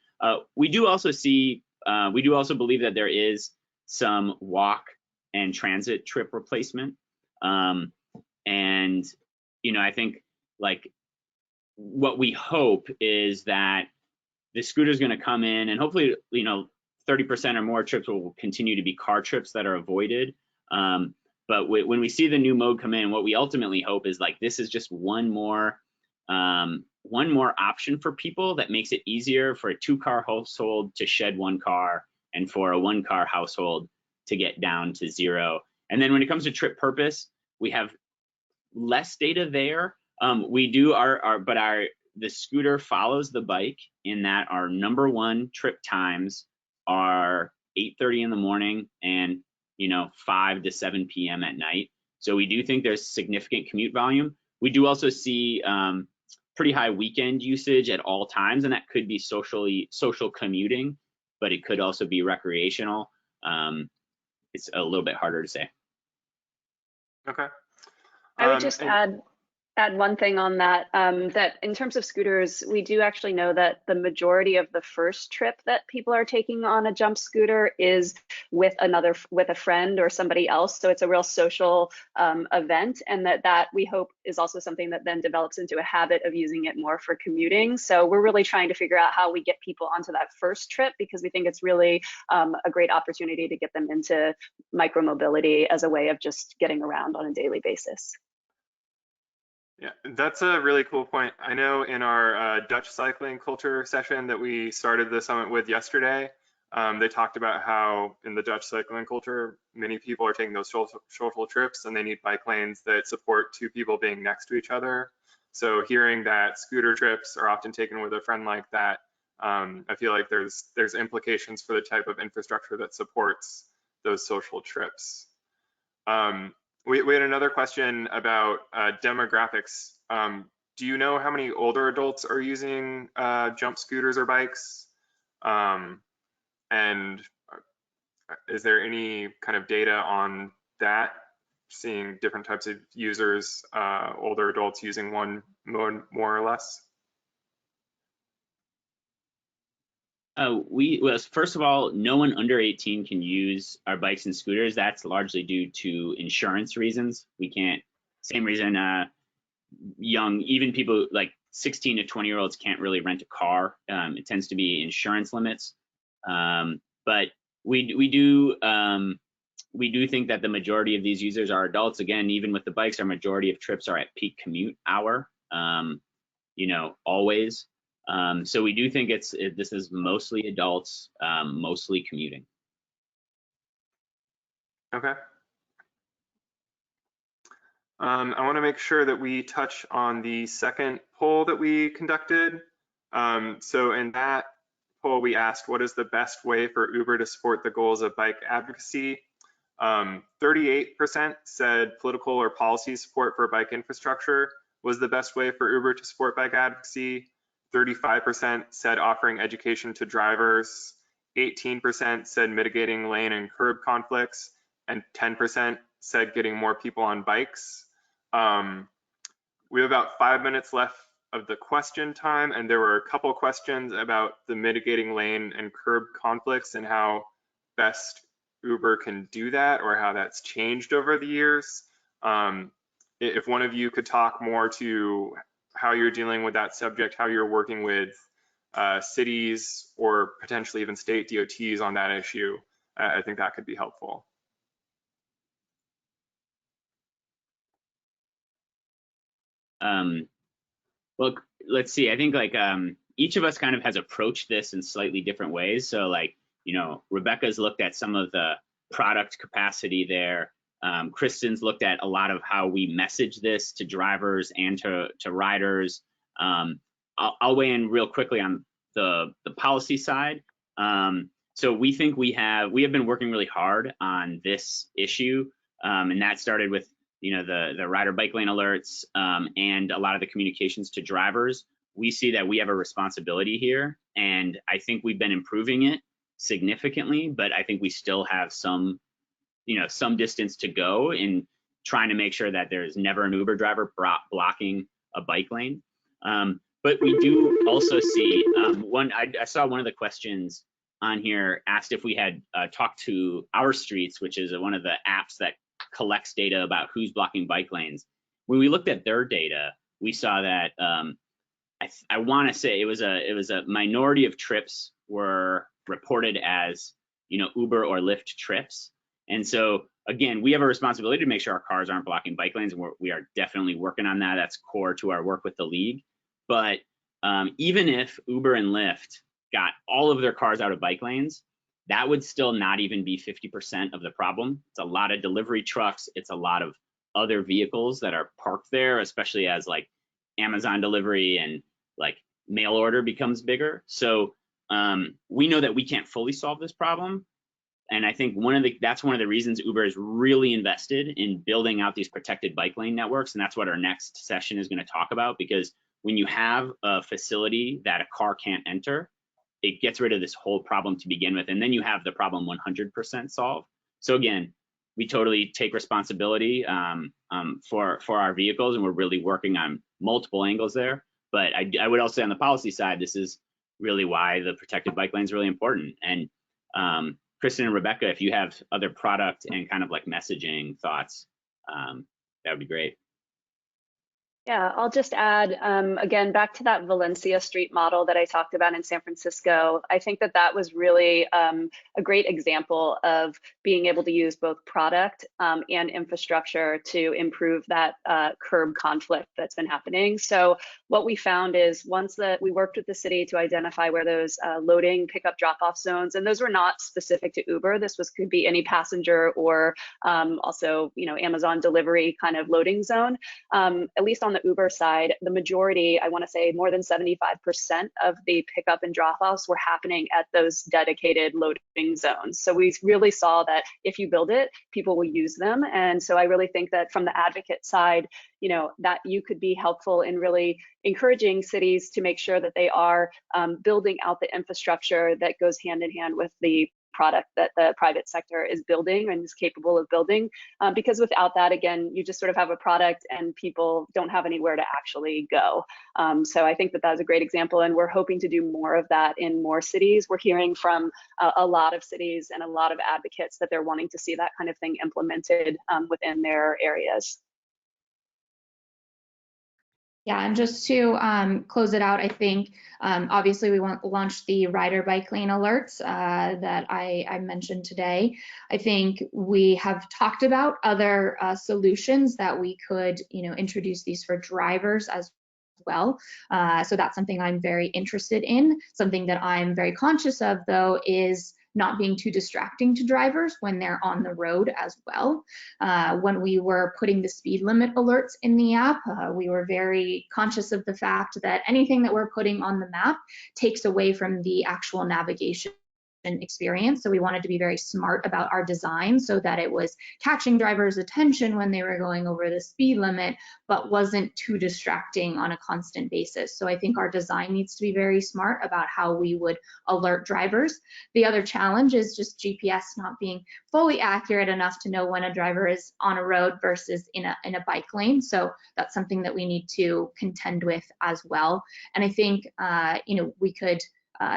We do also believe that there is some walk and transit trip replacement. And, I think like what we hope is that the scooter is going to come in and hopefully, 30% or more trips will continue to be car trips that are avoided. But when we see the new mode come in, what we ultimately hope is like this is just one more option for people that makes it easier for a 2-car household to shed 1 car and for a 1-car household to get down to 0. And then when it comes to trip purpose, we have less data there. The scooter follows the bike in that our number 1 trip times are 8:30 in the morning and 5 to 7 p.m. at night. So we do think there's significant commute volume. We do also see pretty high weekend usage at all times, and that could be social commuting, but it could also be recreational. It's a little bit harder to say.
Okay.
I would just add one thing on that, that in terms of scooters, we do actually know that the majority of the first trip that people are taking on a jump scooter is with a friend or somebody else. So it's a real social event, and that we hope is also something that then develops into a habit of using it more for commuting. So we're really trying to figure out how we get people onto that first trip, because we think it's really a great opportunity to get them into micromobility as a way of just getting around on a daily basis.
Yeah, that's a really cool point. I know in our Dutch cycling culture session that we started the summit with yesterday, they talked about how in the Dutch cycling culture, many people are taking those social trips and they need bike lanes that support 2 people being next to each other. So hearing that scooter trips are often taken with a friend like that, I feel like there's implications for the type of infrastructure that supports those social trips. We had another question about demographics. Do you know how many older adults are using jump scooters or bikes? And is there any kind of data on that, seeing different types of users, older adults using one more or less?
First of all, no one under 18 can use our bikes and scooters. That's largely due to insurance reasons. We can't, same reason young, even people like 16 to 20-year-olds can't really rent a car. It tends to be insurance limits. But we do think that the majority of these users are adults. Again, even with the bikes, our majority of trips are at peak commute hour, you know, always. So we do think this is mostly adults, mostly commuting.
Okay. I want to make sure that we touch on the second poll that we conducted. So in that poll, we asked, what is the best way for Uber to support the goals of bike advocacy? 38% said political or policy support for bike infrastructure was the best way for Uber to support bike advocacy. 35% said offering education to drivers. 18% said mitigating lane and curb conflicts, and 10% said getting more people on bikes. We have about 5 minutes left of the question time, and there were a couple questions about the mitigating lane and curb conflicts and how best Uber can do that, or how that's changed over the years. If one of you could talk more to how you're dealing with that subject, how you're working with cities or potentially even state DOTs on that issue, I think that could be helpful.
Well, let's see. I think like each of us kind of has approached this in slightly different ways. So like, you know, Rebecca's looked at some of the product capacity there. Kristen's looked at a lot of how we message this to drivers and to riders. I'll weigh in real quickly on the policy side. So we think we have been working really hard on this issue, and that started with, you know, the rider bike lane alerts and a lot of the communications to drivers. We see that we have a responsibility here, and I think we've been improving it significantly, but I think we still have some, you know, some distance to go in trying to make sure that there's never an Uber driver blocking a bike lane. But we do also see I saw one of the questions on here asked if we had talked to Our Streets, which is one of the apps that collects data about who's blocking bike lanes. When we looked at their data, we saw that I want to say it was a minority of trips were reported as, you know, Uber or Lyft trips. And so again, we have a responsibility to make sure our cars aren't blocking bike lanes, and we are definitely working on that. That's core to our work with the league. But even if Uber and Lyft got all of their cars out of bike lanes, that would still not even be 50% of the problem. It's a lot of delivery trucks. It's a lot of other vehicles that are parked there, especially as like Amazon delivery and like mail order becomes bigger. So we know that we can't fully solve this problem. And I think that's one of the reasons Uber is really invested in building out these protected bike lane networks. And that's what our next session is going to talk about, because when you have a facility that a car can't enter, it gets rid of this whole problem to begin with. And then you have the problem 100% solved. So again, we totally take responsibility for our vehicles, and we're really working on multiple angles there. But I would also say on the policy side, this is really why the protected bike lane is really important. And Kristen and Rebecca, if you have other product and kind of like messaging thoughts, that would be great.
Yeah, I'll just add, again, back to that Valencia Street model that I talked about in San Francisco. I think that was really a great example of being able to use both product and infrastructure to improve that curb conflict that's been happening. So what we found is once that we worked with the city to identify where those loading, pickup, drop-off zones, and those were not specific to Uber. This could be any passenger or also, you know, Amazon delivery kind of loading zone. At least on the Uber side, the majority, I want to say more than 75% of the pickup and drop-offs were happening at those dedicated loading zones. So we really saw that if you build it, people will use them. And so I really think that from the advocate side, you know, that you could be helpful in really encouraging cities to make sure that they are building out the infrastructure that goes hand in hand with the product that the private sector is building and is capable of building, because without that, again, you just sort of have a product and people don't have anywhere to actually go. So I think that that's a great example, and we're hoping to do more of that in more cities. We're hearing from a lot of cities and a lot of advocates that they're wanting to see that kind of thing implemented within their areas.
Yeah, and just to close it out, I think obviously we want to launch the rider bike lane alerts that I mentioned today. I think we have talked about other solutions that we could, introduce these for drivers as well. So that's something I'm very interested in. Something that I'm very conscious of, though, is not being too distracting to drivers when they're on the road as well. When we were putting the speed limit alerts in the app, we were very conscious of the fact that anything that we're putting on the map takes away from the actual navigation experience. So we wanted to be very smart about our design so that it was catching drivers' attention when they were going over the speed limit, but wasn't too distracting on a constant basis. So I think our design needs to be very smart about how we would alert drivers. The other challenge is just GPS not being fully accurate enough to know when a driver is on a road versus in a bike lane. So that's something that we need to contend with as well. And I think we could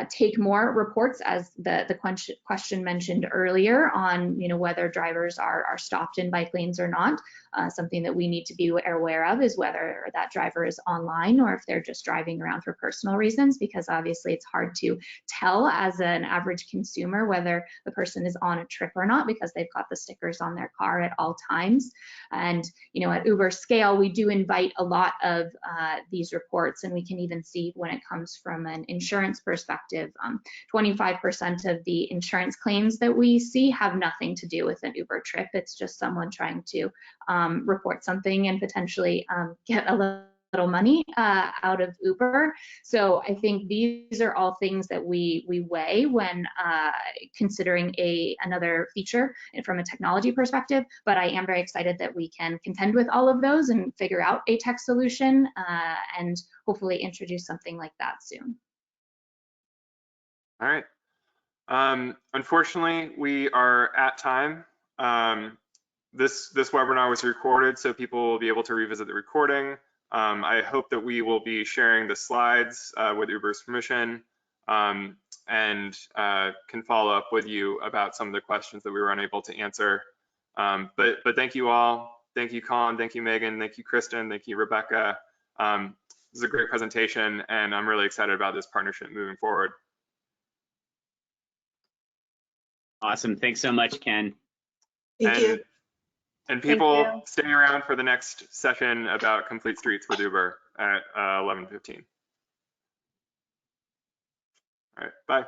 take more reports, as the question mentioned earlier, on whether drivers are stopped in bike lanes or not. Something that we need to be aware of is whether that driver is online or if they're just driving around for personal reasons, because obviously it's hard to tell as an average consumer whether the person is on a trip or not, because they've got the stickers on their car at all times. And at Uber scale, we do invite a lot of these reports, and we can even see when it comes from an insurance perspective, 25% of the insurance claims that we see have nothing to do with an Uber trip. It's just someone trying to report something and potentially get a little money out of Uber. So I think these are all things that we weigh when considering another feature from a technology perspective. But I am very excited that we can contend with all of those and figure out a tech solution and hopefully introduce something like that soon.
All right. Unfortunately, we are at time. This webinar was recorded, so people will be able to revisit the recording. I hope that we will be sharing the slides with Uber's permission, and can follow up with you about some of the questions that we were unable to answer. But thank you all. Thank you, Colin. Thank you, Megan. Thank you, Kristen. Thank you, Rebecca. This is a great presentation, and I'm really excited about this partnership moving forward.
Awesome. Thanks so much, Ken.
Thank you.
And people stay around for the next session about Complete Streets with Uber at 11:15. All right, bye.